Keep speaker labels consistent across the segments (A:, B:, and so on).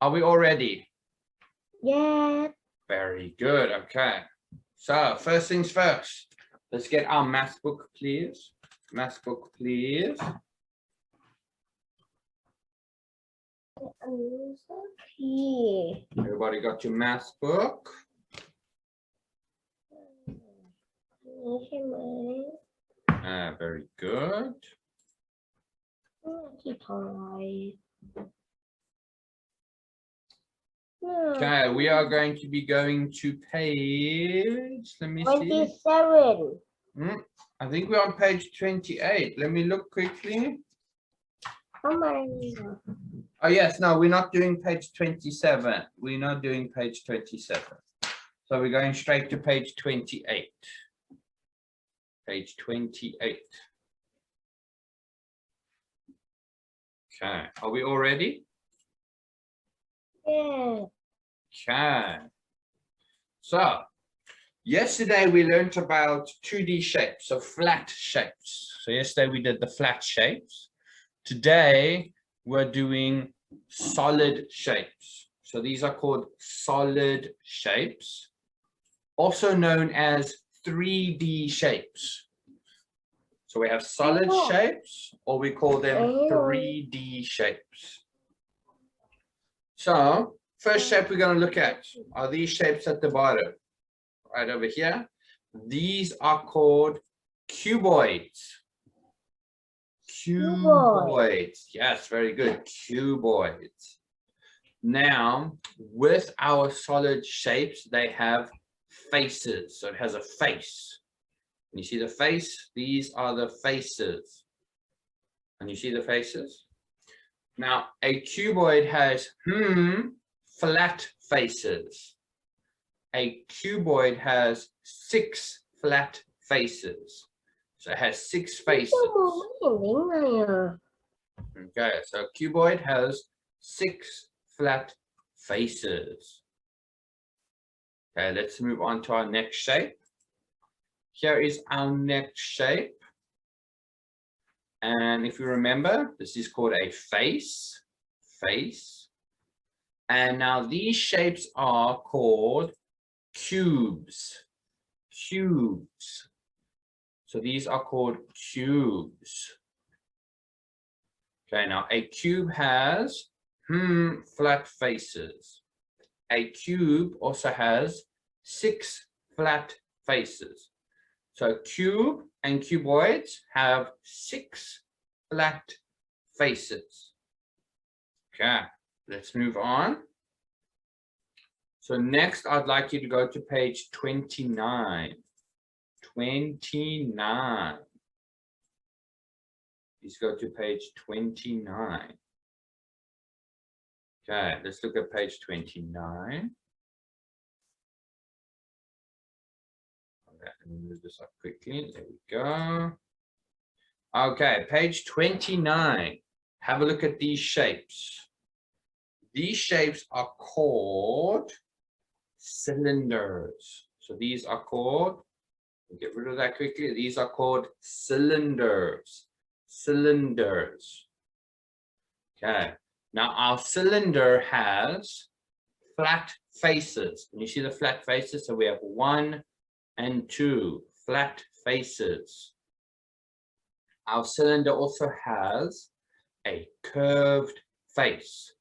A: Are we all ready?
B: Yeah.
A: Very good. Okay. So first things first, let's get our math book, please. Math book, please.
B: Okay.
A: Everybody got your math book? Very good. Okay, we are going to be going to page, let me see.
B: 27.
A: I think we're on page 28. Let me look quickly.
B: How many?
A: Oh, yes, no, we're not doing page 27. We're not doing page 27. So we're going straight to page 28. Page 28. Okay, are we all ready?
B: Yeah.
A: Okay. So yesterday we learned about 2D shapes, so flat shapes. So yesterday we did the flat shapes. Today we're doing solid shapes. So these are called solid shapes, also known as 3D shapes. So we have solid shapes, or we call them 3D shapes. So first shape we're going to look at are these shapes at the bottom, right over here. These are called cuboids. Cuboids. Yes, very good. Cuboids. Now, with our solid shapes, they have faces. So it has a face. And you see the face? These are the faces. And you see the faces? Now, a cuboid has flat faces. A cuboid has 6 flat faces. So it has 6 faces. Okay, so a cuboid has 6 flat faces. Okay, let's move on to our next shape. Here is our next shape. And if you remember, this is called a face. Face. And now these shapes are called cubes. Cubes. So these are called cubes. Okay, now a cube has flat faces. A cube also has 6 flat faces. So cube and cuboids have 6 flat faces. Okay, let's move on. So next, I'd like you to go to page 29. 29. Please go to page 29. Okay, let's look at page 29. Let me move this up quickly. There we go. Okay, page 29. Have a look at these shapes. These shapes are called cylinders. So these are called, get rid of that quickly. These are called cylinders. Cylinders. Okay. Now our cylinder has flat faces. Can you see the flat faces? So we have 1 and 2 flat faces. Our cylinder also has a curved face.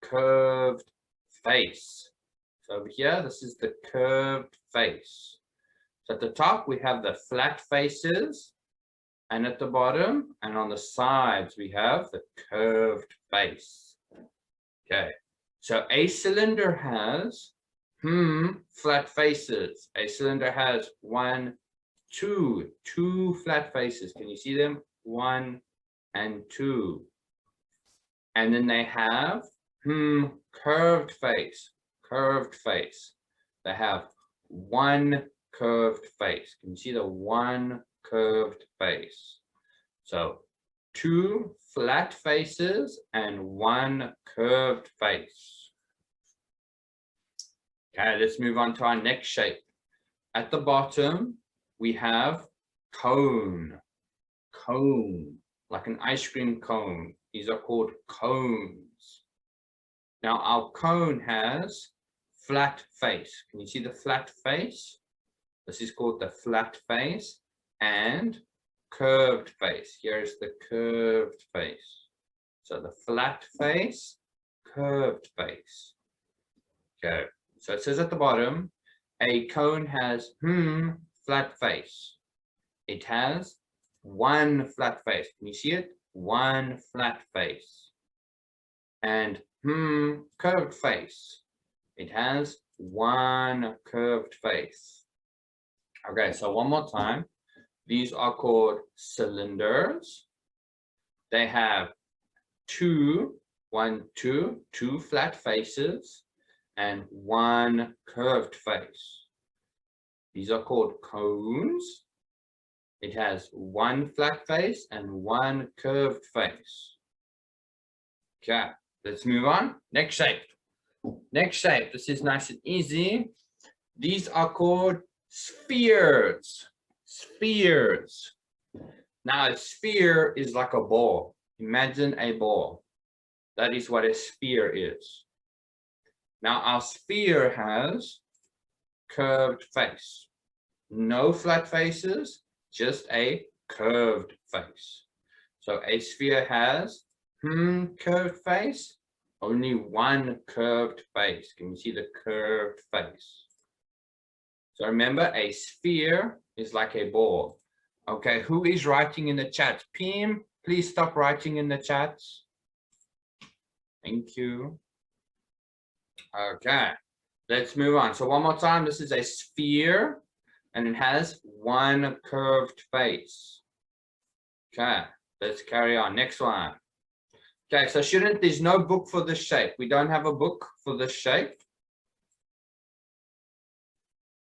A: Curved face. So over here, this is the curved face. So at the top, we have the flat faces. And at the bottom and on the sides, we have the curved face. Okay. So a cylinder has flat faces. A cylinder has 1, 2 flat faces. Can you see them? 1 and 2. And then they have curved face. Curved face. They have 1 curved face. Can you see the 1 curved face? So 2 flat faces and 1 curved face. Okay, let's move on to our next shape. At the bottom, we have cone. Cone, like an ice cream cone. These are called cones. Now our cone has flat face. Can you see the flat face? This is called the flat face and curved face. Here's the curved face. So the flat face, curved face. Okay, so it says at the bottom, a cone has flat face. It has one flat face. Can you see it? One flat face. And curved face. It has one curved face. Okay, so one more time. These are called cylinders. They have two flat faces and one curved face. These are called cones. It has one flat face and one curved face. Okay, let's move on. Next shape. Next shape. This is nice and easy. These are called spheres. Spheres. Now a sphere is like a ball. Imagine a ball. That is what a sphere is. Now our sphere has curved face. No flat faces, just a curved face. So a sphere has curved face, only one curved face. Can you see the curved face? So remember, a sphere is like a ball. Okay, who is writing in the chat? Pim, please stop writing in the chats. Thank you. Okay, let's move on. So one more time, this is a sphere and it has one curved face. Okay, let's carry on. Next one. Okay, so there's no book for this shape. We don't have a book for this shape.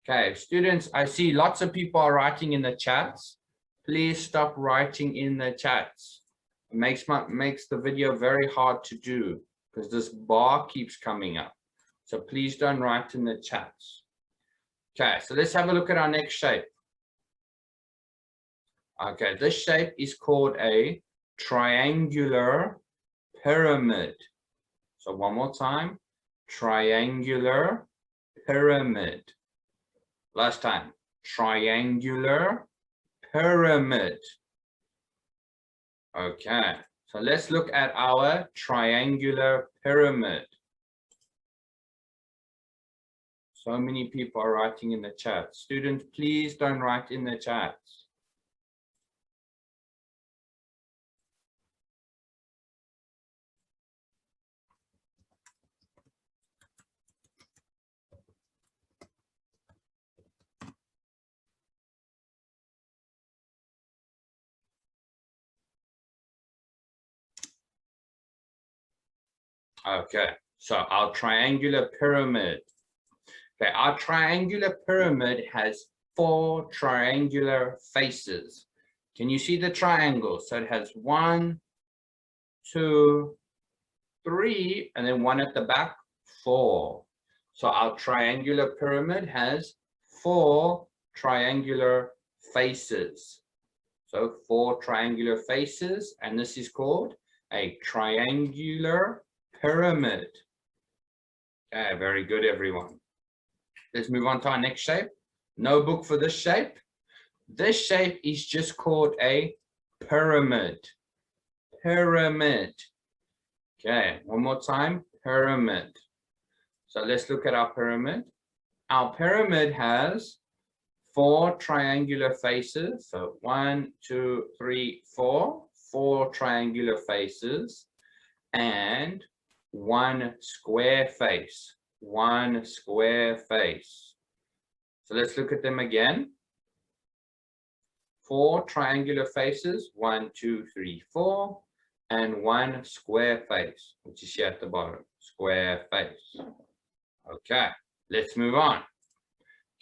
A: Okay, students, I see lots of people are writing in the chats. Please stop writing in the chats. It makes the video very hard to do because this bar keeps coming up. So please don't write in the chats. Okay, so let's have a look at our next shape. Okay, this shape is called a triangular pyramid. So one more time, triangular pyramid. Last time, triangular pyramid. Okay, so let's look at our triangular pyramid. So many people are writing in the chat. Students, please don't write in the chats. Okay, so our triangular pyramid. Okay, our triangular pyramid has 4 triangular faces. Can you see the triangle? So it has 1, 2, 3, and then 1 at the back, 4. So our triangular pyramid has 4 triangular faces. So 4 triangular faces, and this is called a triangular pyramid. Okay, very good, everyone. Let's move on to our next shape. No book for this shape. This shape is just called a pyramid. Pyramid. Okay, one more time, pyramid. So let's look at our pyramid. Our pyramid has 4 triangular faces. So 1, 2, 3, 4. 4 triangular faces and 1 square face. 1 square face. So let's look at them again. 4 triangular faces, 1, 2, 3, 4, and 1 square face, which is here at the bottom, square face. Okay, let's move on.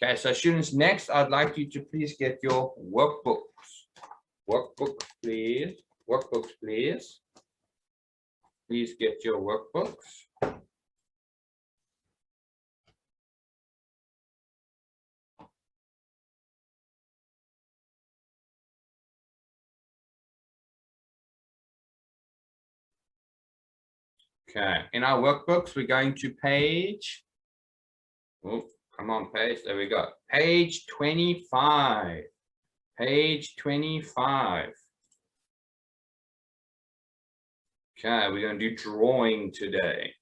A: Okay, so students, next I'd like you to please get your workbooks. Workbooks, please. Workbooks, please. Please get your workbooks. Okay, in our workbooks, we're going to page, oh, come on, page, there we go. Page 25, page 25. Okay, we're going to do drawing today.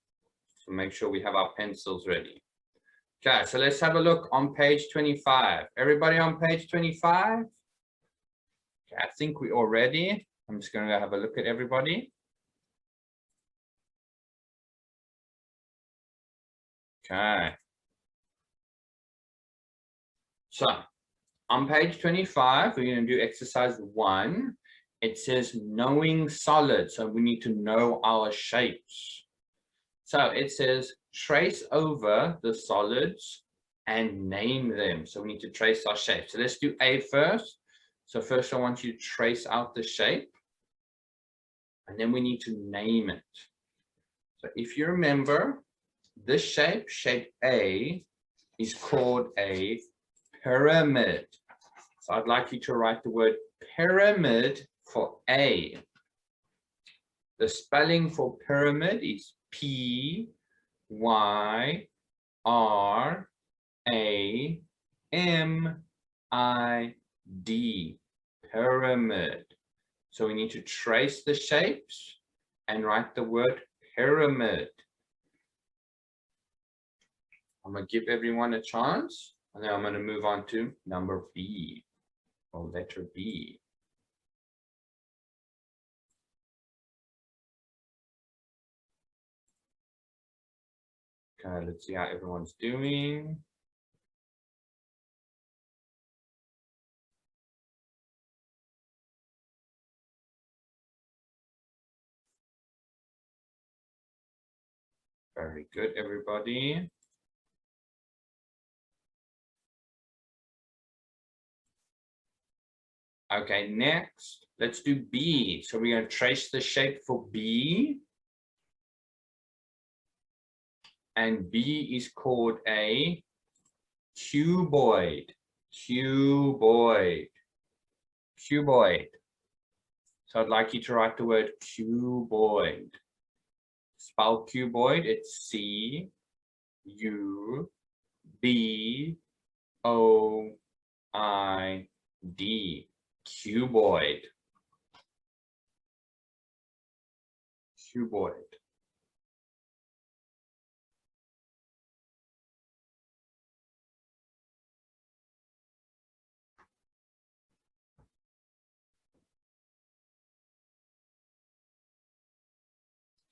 A: So make sure we have our pencils ready. Okay, so let's have a look on page 25. Everybody on page 25? Okay, I think we're all ready. I'm just going to have a look at everybody. Okay. So on page 25, we're going to do exercise 1. It says knowing solids. So we need to know our shapes. So it says trace over the solids and name them. So we need to trace our shape. So let's do A first. So first I want you to trace out the shape. And then we need to name it. So if you remember, this shape, shape A, is called a pyramid. So I'd like you to write the word pyramid for A. The spelling for pyramid is P-Y-R-A-M-I-D, pyramid. So we need to trace the shapes and write the word pyramid. I'm going to give everyone a chance, and then I'm going to move on to number B, or letter B. Okay, let's see how everyone's doing. Very good, everybody. Okay, next, let's do B. So we're going to trace the shape for B. And B is called a cuboid. Cuboid. Cuboid. So I'd like you to write the word cuboid. Spell cuboid, it's C-U-B-O-I-D. Cuboid. Cuboid.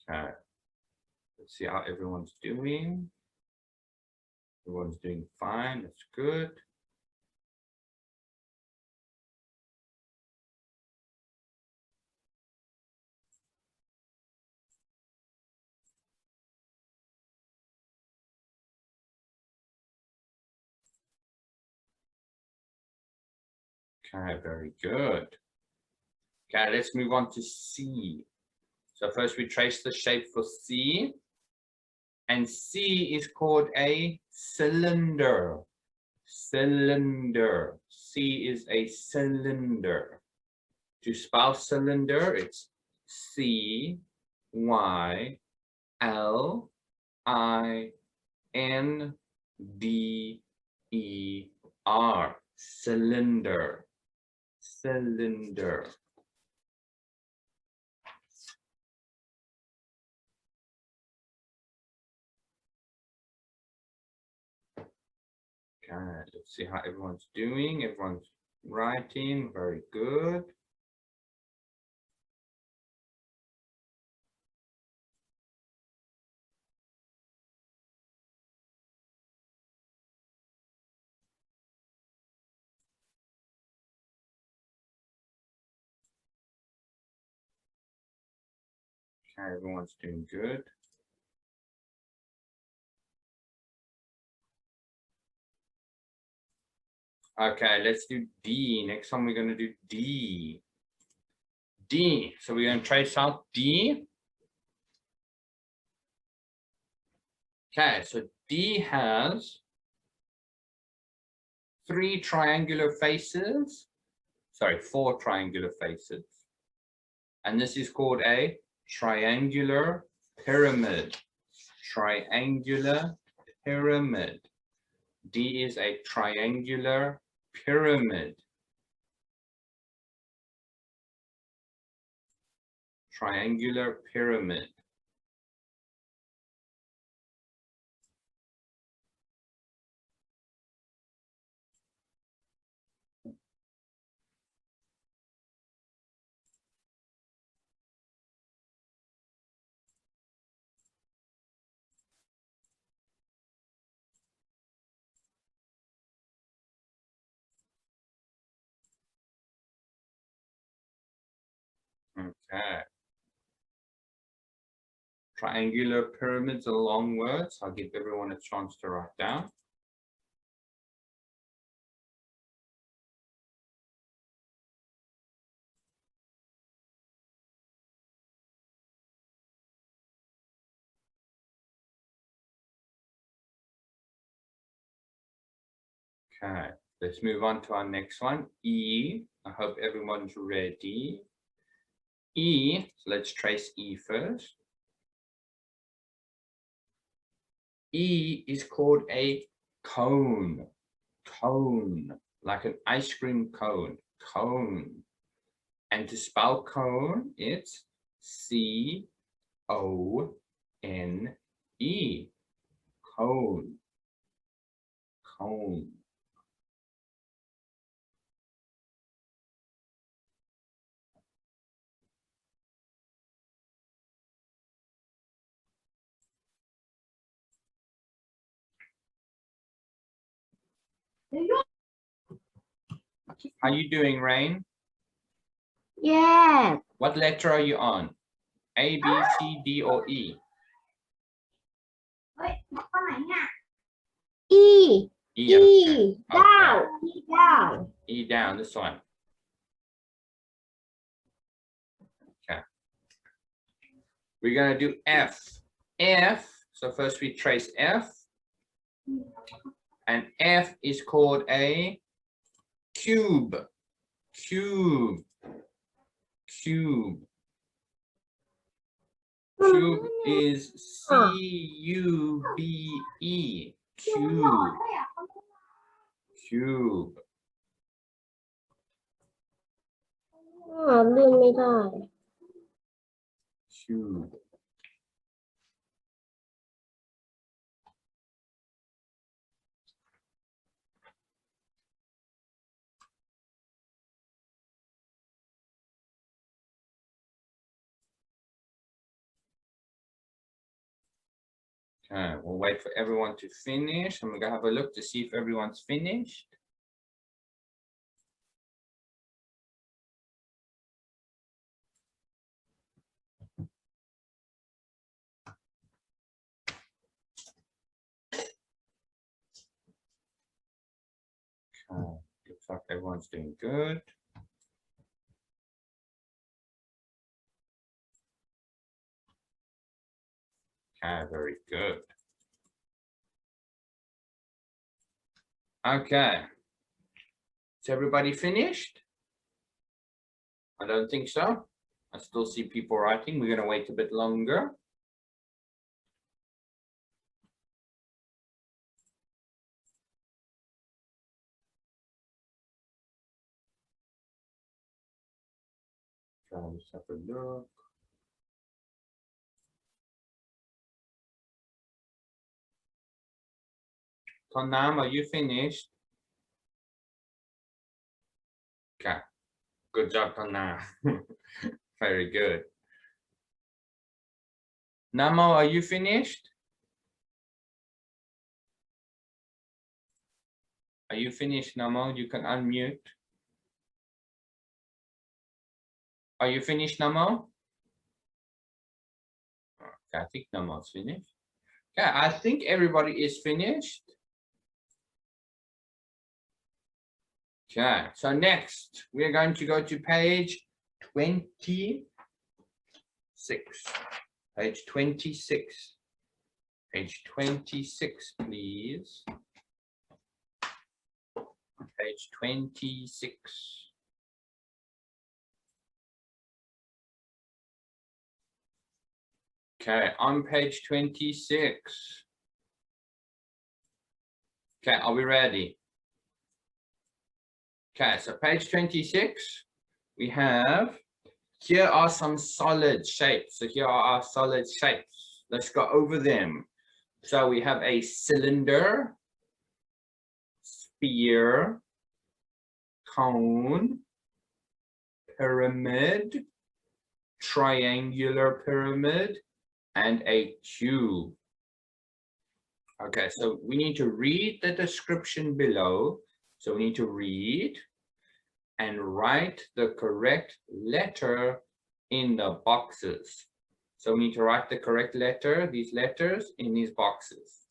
A: Okay. Let's see how everyone's doing. Everyone's doing fine. That's good. Okay, very good. Okay, let's move on to C. So first we trace the shape for C. And C is called a cylinder. Cylinder. C is a cylinder. To spell cylinder, it's C-Y-L-I-N-D-E-R. Cylinder. Cylinder. Okay, let's see how everyone's doing. Everyone's writing, very good. Okay, everyone's doing good. Okay, let's do D. Next time we're going to do D. D. So we're going to trace out D. Okay, so D has 4 triangular faces. And this is called a triangular pyramid. Triangular pyramid. D is a triangular pyramid. Triangular pyramid. Okay. Triangular pyramids are long words. I'll give everyone a chance to write down. Okay, let's move on to our next one. E. I hope everyone's ready. E, so let's trace E first. E is called a cone. Cone, like an ice cream cone. Cone. And to spell cone, it's C-O-N-E. Cone. Cone. How you doing, Rain?
B: Yes.
A: What letter are you on? A, B, C, D, or E?
B: E.
A: E, okay.
B: E. Down. E down.
A: E down, this one. Okay. We're going to do F. F, so first we trace F. And F is called a cube. Cube. Cube. Cube is C-U-B-E. Cube. Cube.
B: เลื่อนไม่ได้
A: Cube. Okay, we'll wait for everyone to finish and we're gonna have a look to see if everyone's finished. Okay, looks like everyone's doing good. Okay, very good. Okay. Is everybody finished? I don't think so. I still see people writing. We're going to wait a bit longer. Okay, let's have a look. Tonam, are you finished? Okay. Good job, Tonam. Very good. Namo, are you finished? Are you finished, Namo? You can unmute. Are you finished, Namo? Okay, I think Namo's finished. Okay, I think everybody is finished. Okay, so next we're going to go to page 26. Page 26. Page 26, please. Page 26. Okay, on page 26. Okay, are we ready? Okay, so page 26, we have, here are some solid shapes. So here are our solid shapes. Let's go over them. So we have a cylinder, sphere, cone, pyramid, triangular pyramid, and a cube. Okay, so we need to read the description below. So we need to read and write the correct letter in the boxes. So we need to write the correct letter, these letters in these boxes.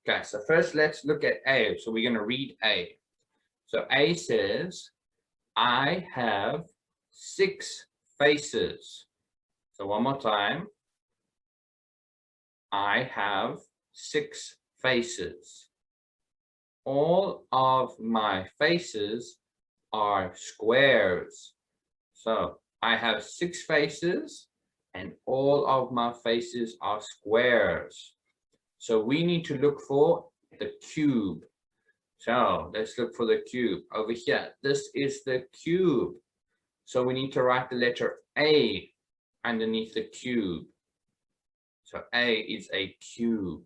A: Okay, so first let's look at A. So we're going to read A. So A says, I have 6 faces. So one more time. I have 6 faces. All of my faces are squares. So I have 6 faces and all of my faces are squares. So we need to look for the cube. So let's look for the cube over here. This is the cube. So we need to write the letter A underneath the cube. So A is a cube.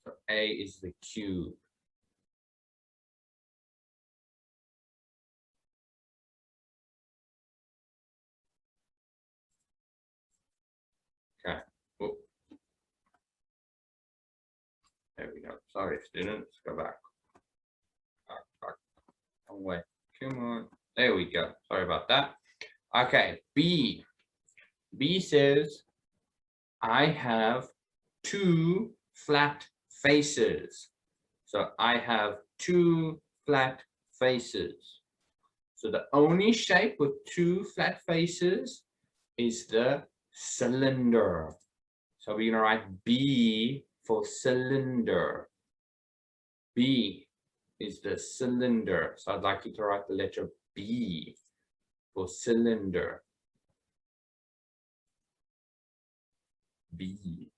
A: So A is the cube. Okay. Oh. There we go. Sorry, students. Go back. Back. Wrong way. Come on. There we go. Sorry about that. Okay. B. B says, I have 2 flat faces. So I have 2 flat faces. So the only shape with 2 flat faces is the cylinder. So we're going to write B for cylinder. B is the cylinder. So I'd like you to write the letter B for cylinder. B.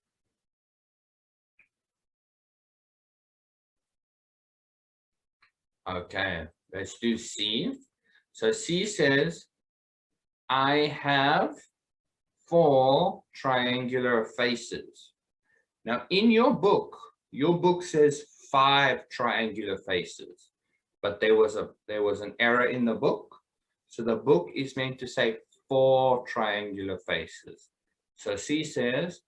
A: Okay, let's do C. So C says, I have 4 triangular faces. Now in your book says 5 triangular faces, but there was an error in the book. So the book is meant to say 4 triangular faces. So C says,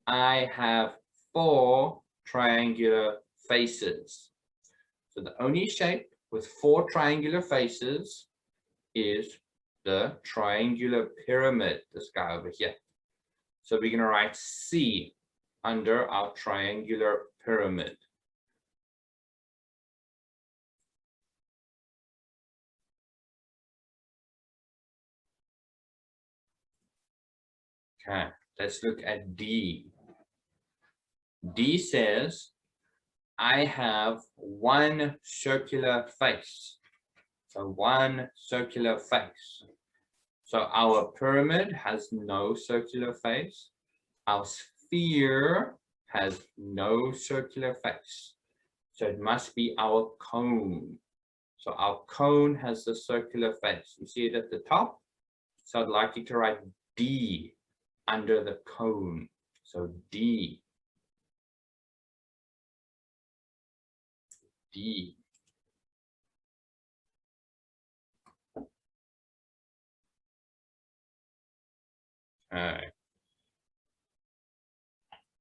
A: I have 4 triangular faces. So the only shape with 4 triangular faces is the triangular pyramid, this guy over here. So we're going to write C under our triangular pyramid. Okay, let's look at D. D says, I have 1 circular face. So 1 circular face. So our pyramid has no circular face. Our sphere has no circular face. So it must be our cone. So our cone has the circular face. You see it at the top? So I'd like you to write D under the cone. So D. D.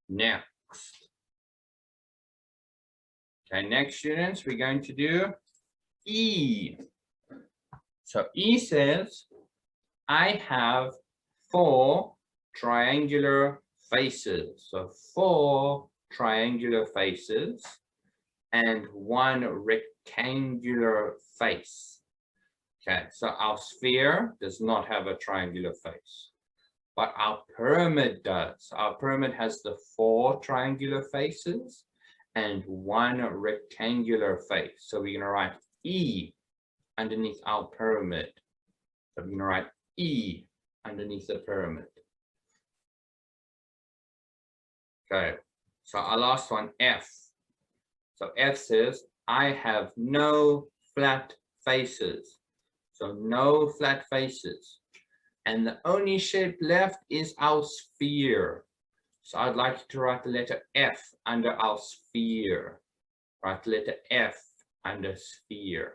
A: Next. Okay, next students, we're going to do E. So E says, I have 4 triangular faces. So 4 triangular faces and 1 rectangular face. Okay, so our sphere does not have a triangular face, but our pyramid does. Our pyramid has the 4 triangular faces and 1 rectangular face. So we're going to write E underneath our pyramid. So I'm going to write E underneath the pyramid. Okay, so our last one, F. So F says, I have no flat faces. So no flat faces. And the only shape left is our sphere. So I'd like you to write the letter F under our sphere. Write the letter F under sphere.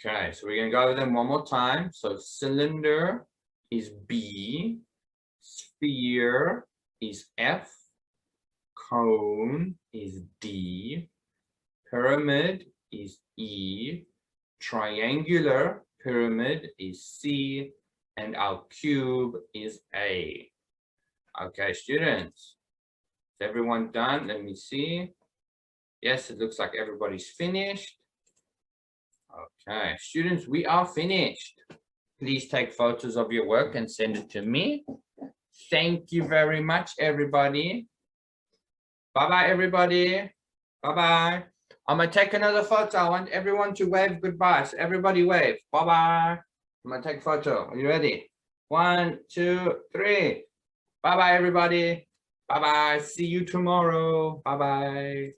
A: Okay, so we're going to go over them one more time. So cylinder is B, sphere is F, cone is D, pyramid is E, triangular pyramid is C, and our cube is A. Okay, students, is everyone done? Let me see. Yes, it looks like everybody's finished. Okay, students, we are finished. Please take photos of your work and send it to me. Thank you very much, everybody. Bye-bye, everybody. Bye-bye. I'm going to take another photo. I want everyone to wave goodbye. So everybody wave. Bye-bye. I'm going to take a photo. Are you ready? 1, 2, 3. Bye-bye, everybody. Bye-bye. See you tomorrow. Bye-bye.